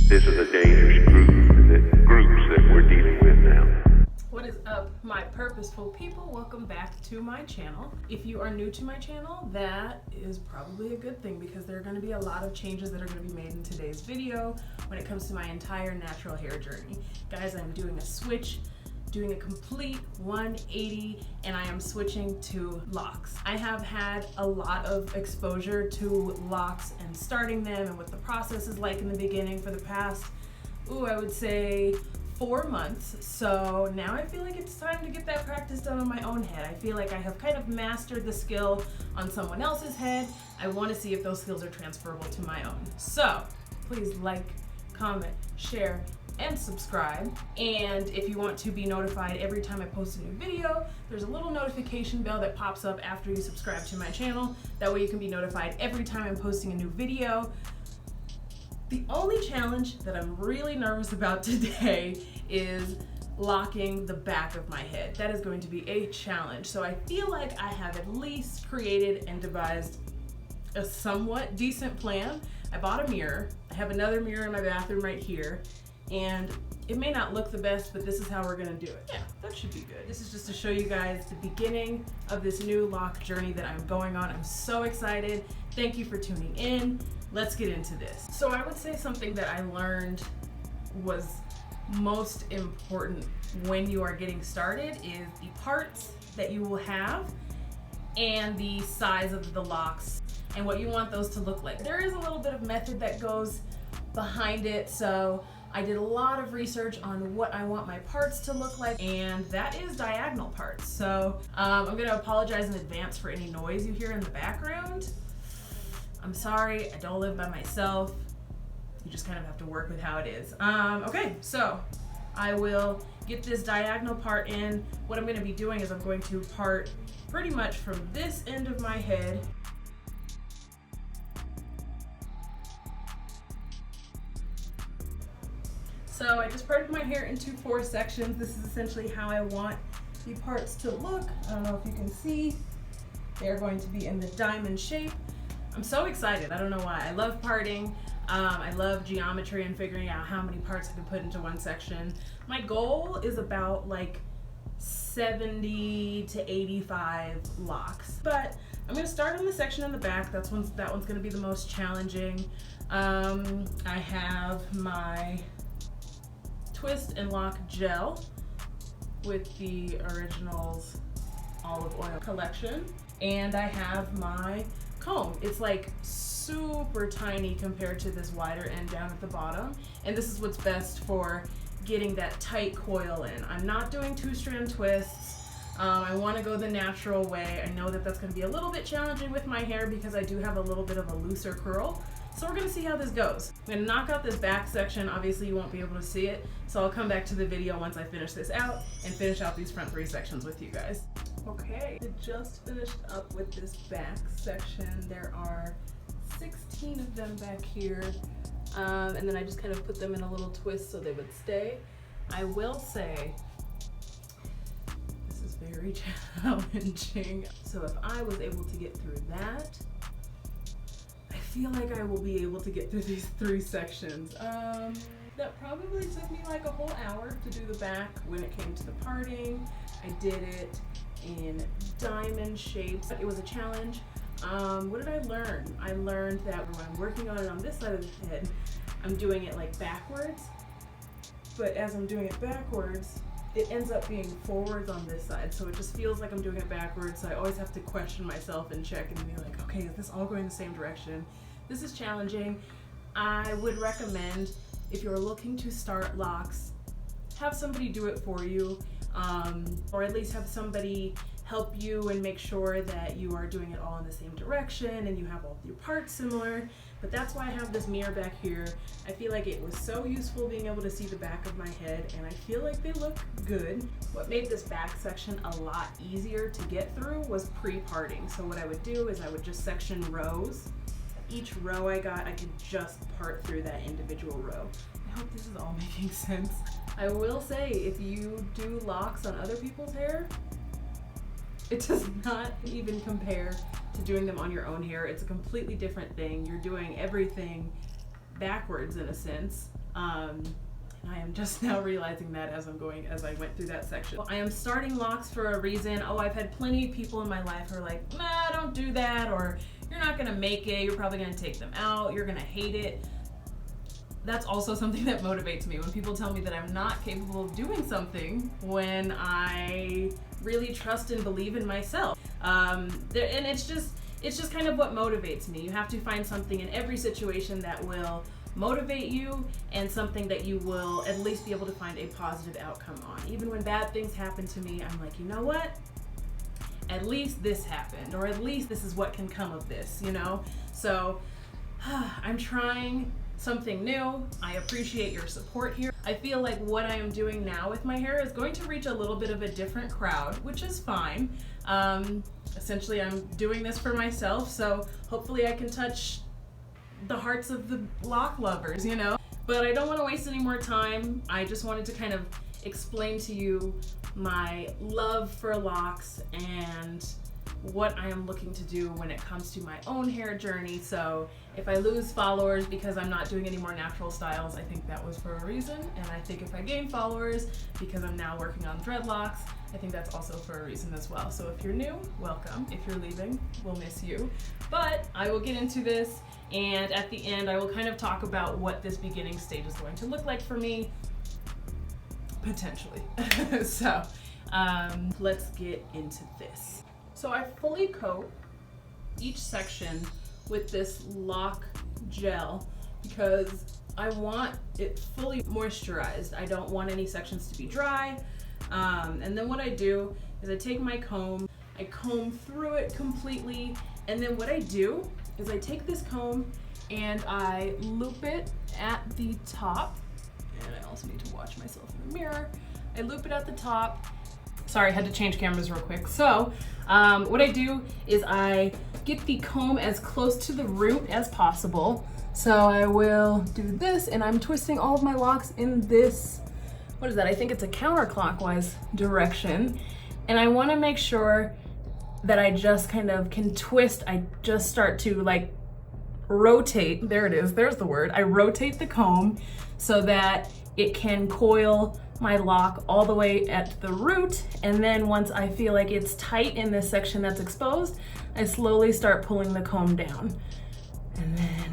This is a dangerous groups that we're dealing with now. What is up, my purposeful people? Welcome back to my channel. If you are new to my channel, that is probably a good thing because there are going to be a lot of changes that are going to be made in today's video when it comes to my entire natural hair journey. Guys, I'm doing a switch, doing a complete 180, and I am switching to locks. I have had a lot of exposure to locks and starting them and what the process is like in the beginning for the past, I would say 4 months. So now I feel like it's time to get that practice done on my own head. I feel like I have kind of mastered the skill on someone else's head. I want to see if those skills are transferable to my own. So please like, comment, share, and subscribe. And if you want to be notified every time I post a new video, there's a little notification bell that pops up after you subscribe to my channel. That way you can be notified every time I'm posting a new video. The only challenge that I'm really nervous about today is locking the back of my head. That is going to be a challenge. So I feel like I have at least created and devised a somewhat decent plan. I bought a mirror. I have another mirror in my bathroom right here. And it may not look the best, but this is how we're gonna do it. Yeah, that should be good. This is just to show you guys the beginning of this new lock journey that I'm going on. I'm so excited. Thank you for tuning in. Let's get into this. So I would say something that I learned was most important when you are getting started is the parts that you will have and the size of the locks and what you want those to look like. There is a little bit of method that goes behind it, so I did a lot of research on what I want my parts to look like, and that is diagonal parts. So I'm gonna apologize in advance for any noise you hear in the background. I'm sorry, I don't live by myself. You just kind of have to work with how it is. Okay, so I will get this diagonal part in. What I'm gonna be doing is I'm going to part pretty much from this end of my head So I just parted my hair into 4 sections. This is essentially how I want the parts to look. I don't know if you can see. They're going to be in the diamond shape. I'm so excited. I don't know why. I love parting. I love geometry and figuring out how many parts I can put into one section. My goal is about like 70 to 85 locks. But I'm gonna start on the section in the back. That one's gonna be the most challenging. I have my twist and lock gel with the Originals olive oil collection, and I have my comb. It's like super tiny compared to this wider end down at the bottom, and this is what's best for getting that tight coil in. I'm not doing 2-strand twists. I want to go the natural way. I know that that's going to be a little bit challenging with my hair because I do have a little bit of a looser curl. So we're gonna see how this goes. I'm gonna knock out this back section. Obviously you won't be able to see it, so I'll come back to the video once I finish this out and finish out these front 3 sections with you guys. Okay, I just finished up with this back section. There are 16 of them back here, and then I just kind of put them in a little twist so they would stay. I will say, this is very challenging. So if I was able to get through that, I feel like I will be able to get through these 3 sections. That probably took me like a whole hour to do the back. When it came to the parting, I did it in diamond shapes. It was a challenge. What did I learn? I learned that when I'm working on it on this side of the head, I'm doing it like backwards. But as I'm doing it backwards, it ends up being forwards on this side, so it just feels like I'm doing it backwards. So I always have to question myself and check and be like, okay, is this all going the same direction? This is challenging. I would recommend, if you're looking to start locks, have somebody do it for you, or at least have somebody help you and make sure that you are doing it all in the same direction and you have all of your parts similar. But that's why I have this mirror back here. I feel like it was so useful being able to see the back of my head, and I feel like they look good. What made this back section a lot easier to get through was pre-parting. So what I would do is I would just section rows. Each row I got, I could just part through that individual row. I hope this is all making sense. I will say, if you do locks on other people's hair, it does not even compare to doing them on your own hair. It's a completely different thing. You're doing everything backwards in a sense. And I am just now realizing that as I went through that section. I am starting locks for a reason. Oh, I've had plenty of people in my life who are like, nah, don't do that, or you're not gonna make it, you're probably gonna take them out, you're gonna hate it. That's also something that motivates me, when people tell me that I'm not capable of doing something when I really trust and believe in myself. And it's just kind of what motivates me. You have to find something in every situation that will motivate you, and something that you will at least be able to find a positive outcome on. Even when bad things happen to me, I'm like, you know what? At least this happened, or at least this is what can come of this, you know? So I'm trying something new. I appreciate your support here. I feel like what I am doing now with my hair is going to reach a little bit of a different crowd, which is fine. Essentially, I'm doing this for myself, so hopefully I can touch the hearts of the lock lovers, you know? But I don't want to waste any more time. I just wanted to kind of explain to you my love for locks and what I am looking to do when it comes to my own hair journey. So if I lose followers because I'm not doing any more natural styles, I think that was for a reason. And I think if I gain followers because I'm now working on dreadlocks, I think that's also for a reason as well. So if you're new, welcome. If you're leaving, we'll miss you. But I will get into this, and at the end I will kind of talk about what this beginning stage is going to look like for me, potentially. So let's get into this. So I fully coat each section with this lock gel because I want it fully moisturized. I don't want any sections to be dry. And then what I do is I take my comb, I comb through it completely, and then what I do is I take this comb and I loop it at the top, and I also need to watch myself in the mirror. I loop it at the top. Sorry, I had to change cameras real quick. So what I do is I get the comb as close to the root as possible. So I will do this, and I'm twisting all of my locks in this, what is that? I think it's a counterclockwise direction. And I wanna make sure that I just kind of can twist. I just start to like rotate, there it is, there's the word. I rotate the comb so that it can coil my lock all the way at the root, and then once I feel like it's tight in this section that's exposed, I slowly start pulling the comb down. And then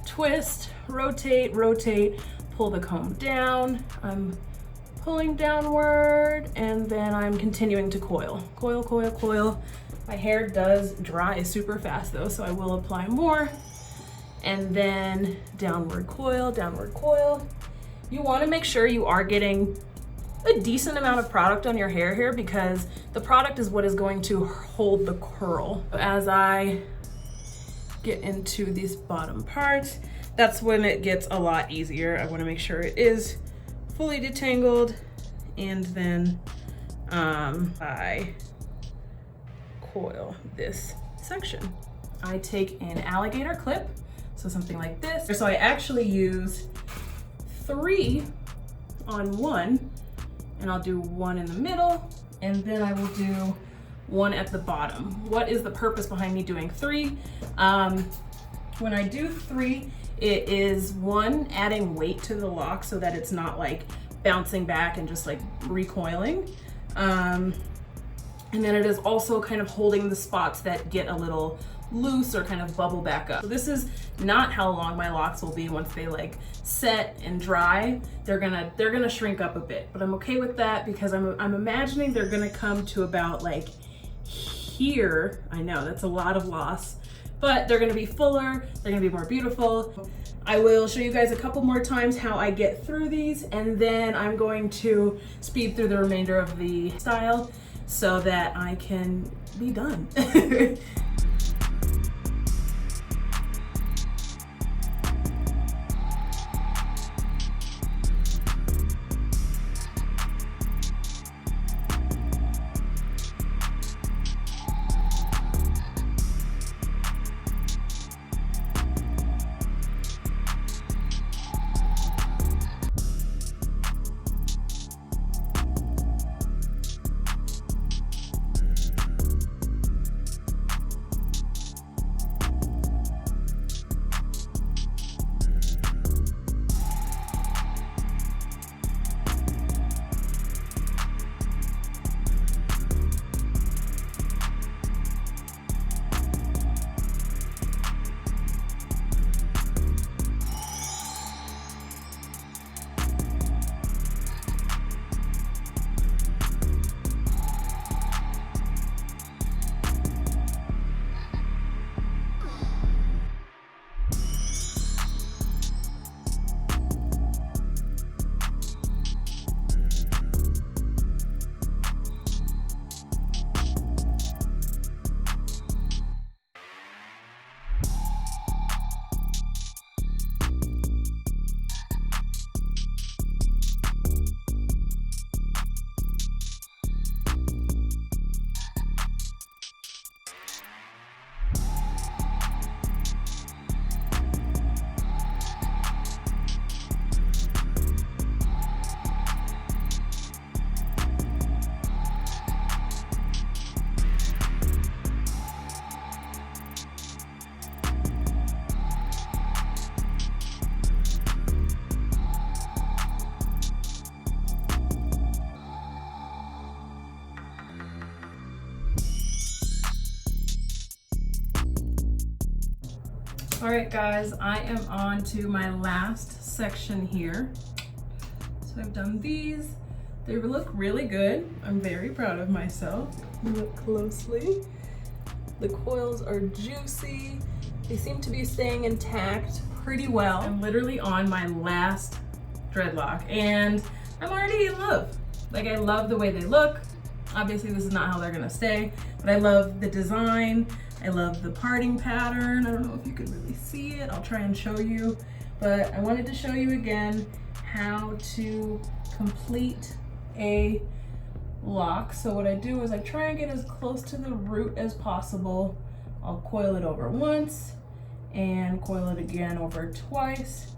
twist, rotate, rotate, pull the comb down. I'm pulling downward, and then I'm continuing to coil. Coil, coil, coil. My hair does dry super fast though, so I will apply more. And then downward coil, downward coil. You want to make sure you are getting a decent amount of product on your hair here, because the product is what is going to hold the curl. As I get into this bottom part, that's when it gets a lot easier. I want to make sure it is fully detangled, and then I coil this section. I take an alligator clip, so something like this. So I actually use 3 on one, and I'll do 1 in the middle, and then I will do 1 at the bottom. What is the purpose behind me doing 3? When I do 3, it is 1, adding weight to the lock so that it's not like bouncing back and just like recoiling. And then it is also kind of holding the spots that get a little loose or kind of bubble back up. So this is not how long my locks will be once they like set and dry. They're gonna shrink up a bit, but I'm okay with that because I'm imagining they're gonna come to about like here. I know that's a lot of loss, but they're gonna be fuller, they're gonna be more beautiful. I will show you guys a couple more times how I get through these, and then I'm going to speed through the remainder of the style so that I can be done. All right, guys, I am on to my last section here. So I've done these. They look really good. I'm very proud of myself. Look closely. The coils are juicy. They seem to be staying intact pretty well. I'm literally on my last dreadlock and I'm already in love. Like, I love the way they look. Obviously this is not how they're gonna stay, but I love the design. I love the parting pattern. I don't know if you can really see it. I'll try and show you, but I wanted to show you again how to complete a lock. So what I do is I try and get as close to the root as possible. I'll coil it over once and coil it again over twice,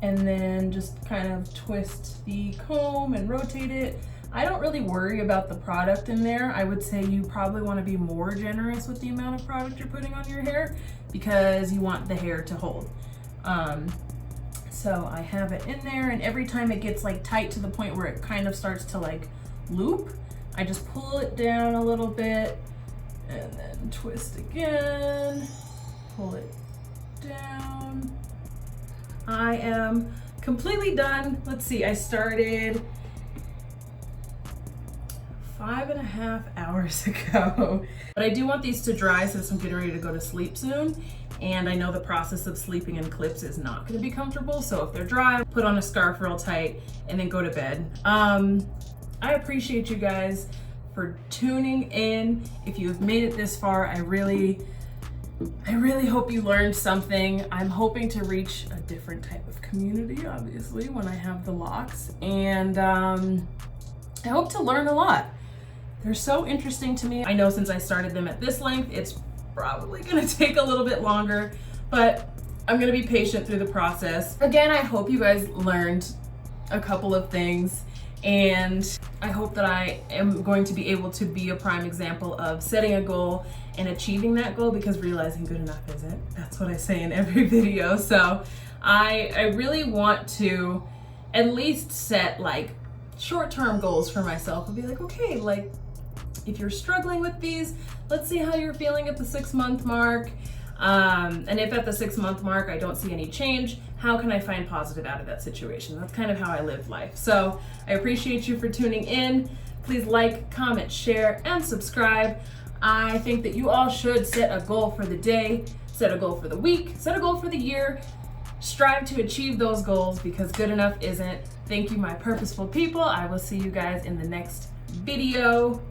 and then just kind of twist the comb and rotate it. I don't really worry about the product in there. I would say you probably want to be more generous with the amount of product you're putting on your hair because you want the hair to hold. So I have it in there, and every time it gets like tight to the point where it kind of starts to like loop, I just pull it down a little bit and then twist again, pull it down. I am completely done. Let's see, I started 5.5 hours ago. But I do want these to dry since I'm getting ready to go to sleep soon. And I know the process of sleeping in clips is not gonna be comfortable. So if they're dry, put on a scarf real tight and then go to bed. I appreciate you guys for tuning in. If you've made it this far, I really hope you learned something. I'm hoping to reach a different type of community, obviously, when I have the locks. And I hope to learn a lot. They're so interesting to me. I know since I started them at this length, it's probably gonna take a little bit longer, but I'm gonna be patient through the process. Again, I hope you guys learned a couple of things, and I hope that I am going to be able to be a prime example of setting a goal and achieving that goal, because realizing good enough isn't. That's what I say in every video. So I really want to at least set like short-term goals for myself and be like, okay, like if you're struggling with these, let's see how you're feeling at the 6-month mark. And if at the 6-month mark I don't see any change, how can I find positive out of that situation? That's kind of how I live life. So I appreciate you for tuning in. Please like, comment, share, and subscribe. I think that you all should set a goal for the day, set a goal for the week, set a goal for the year. Strive to achieve those goals, because good enough isn't. Thank you, my purposeful people. I will see you guys in the next video.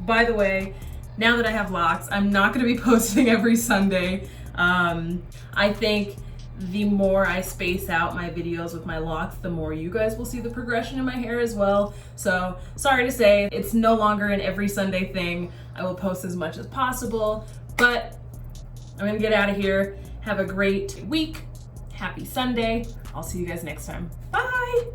By the way, now that I have locks, I'm not going to be posting every Sunday. I think the more I space out my videos with my locks, the more you guys will see the progression in my hair as well. So sorry to say, it's no longer an every Sunday thing. I will post as much as possible, but I'm going to get out of here. Have a great week. Happy Sunday. I'll see you guys next time. Bye.